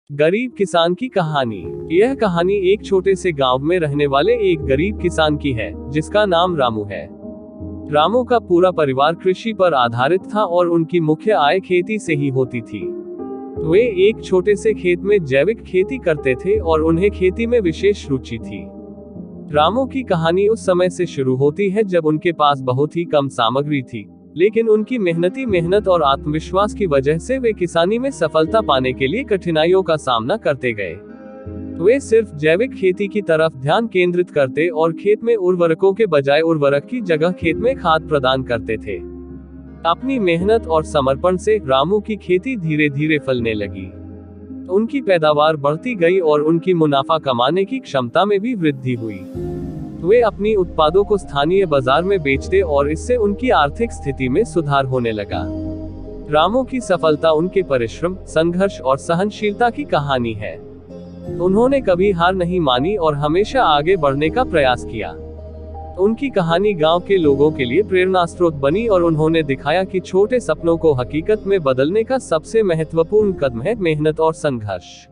गरीब किसान की कहानी। यह कहानी एक छोटे से गांव में रहने वाले एक गरीब किसान की है, जिसका नाम रामू है। रामू का पूरा परिवार कृषि पर आधारित था और उनकी मुख्य आय खेती से ही होती थी। वे एक छोटे से खेत में जैविक खेती करते थे और उन्हें खेती में विशेष रुचि थी। रामू की कहानी उस समय से शुरू होती है जब उनके पास बहुत ही कम सामग्री थी, लेकिन उनकी मेहनत और आत्मविश्वास की वजह से वे किसानी में सफलता पाने के लिए कठिनाइयों का सामना करते गए। वे सिर्फ जैविक खेती की तरफ ध्यान केंद्रित करते और खेत में उर्वरकों के बजाय उर्वरक की जगह खेत में खाद प्रदान करते थे। अपनी मेहनत और समर्पण से रामू की खेती धीरे धीरे फलने लगी। उनकी पैदावार बढ़ती गई और उनकी मुनाफा कमाने की क्षमता में भी वृद्धि हुई। वे अपनी उत्पादों को स्थानीय बाजार में बेचते और इससे उनकी आर्थिक स्थिति में सुधार होने लगा। रामू की सफलता उनके परिश्रम, संघर्ष और सहनशीलता की कहानी है। उन्होंने कभी हार नहीं मानी और हमेशा आगे बढ़ने का प्रयास किया। उनकी कहानी गांव के लोगों के लिए प्रेरणा स्रोत बनी और उन्होंने दिखाया कि छोटे सपनों को हकीकत में बदलने का सबसे महत्वपूर्ण कदम है मेहनत और संघर्ष।